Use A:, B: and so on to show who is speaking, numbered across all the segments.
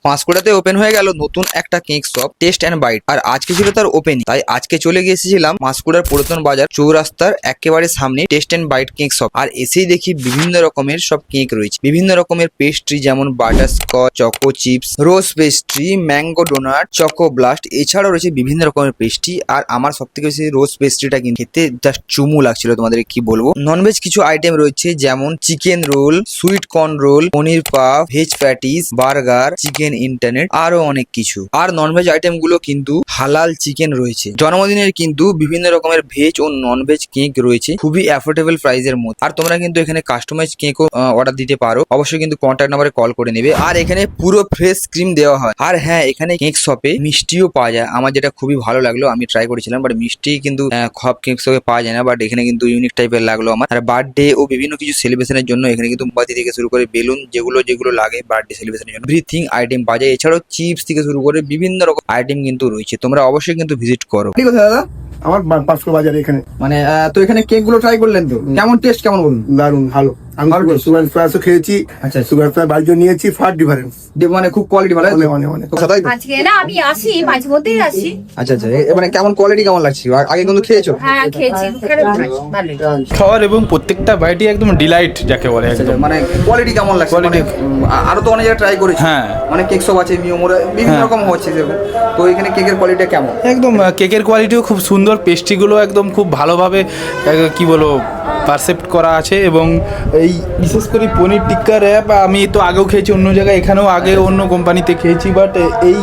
A: পাঁশকুড়াতে open হয়ে গেল নতুন একটা cake shop taste and bite. আর আজকে ছিল তার ওপেনিং, তাই আজকে চলে গিয়েছিলাম পাঁশকুড়ার পুরাতন বাজার চৌরাস্তার একেবারে সামনে taste and bite cake shop. আর এসেই দেখি বিভিন্ন রকমের সব কেক রয়েছে, বিভিন্ন রকমের পেস্ট্রি যেমন butterscotch, choco chips, rose pastry, mango donut, choco blast, এছাড়াও রয়েছে বিভিন্ন রকমের পেস্ট্রি। আর আমার সব থেকে বেশি রোজ পেস্ট্রিটা কিন্তু খেতে জাস্ট চুমু লাগছিল, তোমাদের কি বলবো। ননভেজ কিছু আইটেম রয়েছে যেমন chicken roll, sweet corn roll, paneer puff, veg patties, burger, chicken internet, আরো অনেক কিছু। আর ননভেজ আইটেম গুলো কিন্তু হালাল চিকেন রয়েছে। জন্মদিনের কিন্তু বিভিন্ন রকমের ভেজ ও ননভেজ কেক রয়েছে খুবই অ্যাফোর্ডেবল প্রাইসের মধ্যে। আর তোমরা কিন্তু এখানে কাস্টমাইজ কেকও অর্ডার দিতে পারো, অবশ্যই কিন্তু কন্ট্যাক্ট নাম্বারে কল করে নেবে। আর এখানে পুরো ফ্রেশ ক্রিম দেওয়া হয়। আর হ্যাঁ, এখানে কেক শপে মিষ্টিও পাওয়া যায়, আমার যেটা খুবই ভালো লাগলো, আমি ট্রাই করেছিলাম। বাট মিষ্টি কিন্তু সব কেক শপে পাওয়া যায় না, বাট এখানে কিন্তু ইউনিক টাইপের লাগলো আমার। আর বার্থডে ও বিভিন্ন কিছু সেলিব্রেশনের জন্য এখানে কিন্তু মোমবাতি থেকে শুরু করে বেলুন যেগুলো লাগে বার্থডে সেলিব্রেশনের জন্য এভরিথিং আইটেম পাওয়া যায়। এছাড়াও চিপস থেকে শুরু করে বিভিন্ন রকম আইটেম কিন্তু রয়েছে, তোমরা অবশ্যই কিন্তু ভিজিট করো।
B: ঠিক আছে দাদা,
C: আমার পাঁশকুড়া বাজারে এখানে।
B: মানে তো এখানে কেক গুলো ট্রাই করলেন তো কেমন টেস্ট, কেমন বলুন?
C: দারুন ভালো। আমি
B: ভালো taste?
C: সুগার ফ্রাইসও খেয়েছি।
B: আচ্ছা।
C: সুগার ফ্রাই বাড়ির জন্য নিয়েছি, ফার ডিফারেন্স
B: মানে খুব কোয়ালিটি ভালো,
C: অনেক অনেক অনেক।
B: তাই তো?
D: আজকে না আমি আসি, মাঝে মধ্যেই আসি।
B: আচ্ছা আচ্ছা, মানে কেমন কোয়ালিটি কেমন লাগছে? আগে কিন্তু খেয়েছো?
D: হ্যাঁ খেয়েছি, ভালোই।
E: খাওয়ার এবং প্রত্যেকটা বাইটই একদম ডিলাইট যাকে বলে একদম।
B: মানে কোয়ালিটি কেমন লাগছে? মানে আরো তো অনেক জায়গায় ট্রাই করেছি।
E: হ্যাঁ।
B: মানে কেক সব আছে, মিওমোরা বিভিন্ন রকম হচ্ছে যেরকম। তো এখানে কেকের কোয়ালিটিটা কেমন?
E: একদম কেকের কোয়ালিটিও খুব সুন্দর, পেস্ট্রিগুলো একদম খুব ভালোভাবে কি বলবো পারসেপ্ট করা আছে। এবং এই বিশেষ করে পনির টিক্কা র্যাপ আমি তো আগেও খেয়েছি অন্য জায়গায়, এখানেও আগে অন্য কোম্পানিতে খেয়েছি, বাট এই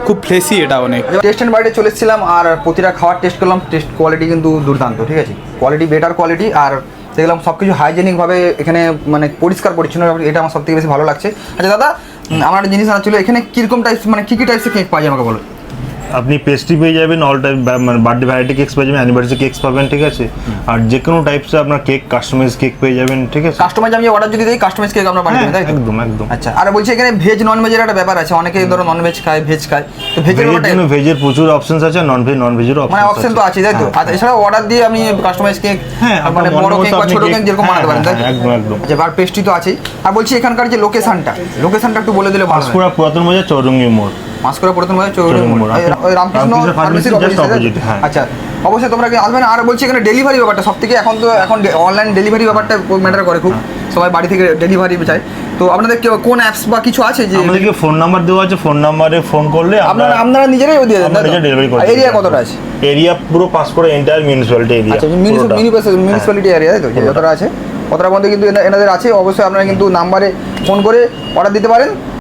E: খুব ফ্লেসি এটা অনেক।
B: টেস্ট অ্যান্ড বাইটে চলে এসেছিলাম আর প্রতিটা খাবার টেস্ট করলাম, টেস্ট কোয়ালিটি কিন্তু দুর্দান্ত, ঠিক আছে, কোয়ালিটি বেটার কোয়ালিটি। আর দেখলাম সব কিছু হাইজেনিকভাবে এখানে মানে পরিষ্কার পরিচ্ছন্ন, এটা আমার সব থেকে বেশি ভালো লাগছে। আচ্ছা দাদা, আমার একটা জিনিস জানা ছিল, এখানে কীরকম টাইপস মানে কী টাইপসের কেক পাওয়া যায় আমাকে বলো।
F: আপনি পেস্ট্রি পেয়ে যাবেন, অল টাইপ মানে বার্থডে ভ্যারাইটি কেকস পেয়ে যাবেন, অ্যানিভার্সারি কেকস পাবেন, ঠিক আছে। আর যে কোনো টাইপসের আপনার কেক, কাস্টমাইজ কেক পেয়ে যাবেন, ঠিক আছে।
B: কাস্টমাইজ আমি অর্ডার যদি দিই, কাস্টমাইজ কেক আমরা বানিয়ে দেবেন, তাই তো?
F: একদম একদম।
B: আচ্ছা, আর বলছি এখানে ভেজ নন ভেজের একটা ব্যাপার আছে, অনেকে ধরো নন ভেজ খায়, ভেজ খায়, তো ভেজের
F: জন্য ভেজের প্রচুর অপশনস আছে, নন ভেজেরও
B: মানে অপশন তো আছে, তাই তো? আর এছাড়া অর্ডার দিয়ে আমি কাস্টমাইজ কেক,
F: হ্যাঁ,
B: মানে বড় কেক বা ছোট কেক যেরকম বানাতে পারেন, তাই তো?
F: একদম একদম।
B: আচ্ছা, আর পেস্ট্রি তো আছেই। আর বলছি এখানকার যে লোকেশনটা একটু বলে দিলে ভালো হয়।
F: পাঁশকুড়া পুরাতন বাজার চৌরঙ্গি মোড়।
B: মাস্করা পুরাতন বাজার চৌরঙ্গি
F: চৌরঙ্গি
B: মোড়,
F: মোড়।
B: ওই রামকৃষ্ণ ফার্মেসির
F: just opposite, হ্যাঁ।
B: আচ্ছা, অবশ্যই তোমরা কি আসবেন। আর বলছি এখানে ডেলিভারি ব্যাপারটা সব থেকে এখন অনলাইন ডেলিভারি ব্যাপারটা ম্যাটার করে খুব, সবাই বাড়ি থেকে ডেলিভারি চায়। তো আপনাদের কোন অ্যাপস বা কিছু আছে যে?
F: আমাদেরকে ফোন নাম্বার দেওয়া আছে, ফোন নাম্বারে ফোন করলে
B: আপনারা নিজেরাই দিয়ে দেন,
F: আমরা ডেলিভারি করে দিই।
B: এরিয়া কতটা আছে?
F: এরিয়া পুরো পাঁশকুড়া এন্টায়ার মিউনিসিপ্যালিটি এরিয়া।
B: আচ্ছা, মিউনিসিপ্যালিটি এরিয়া, তাই তো? যতটা আছে কতটা মধ্যে কিন্তু এনাদের আছে। অবশ্যই আপনারা কিন্তু নাম্বারে ফোন করে অর্ডার দিতে পারেন।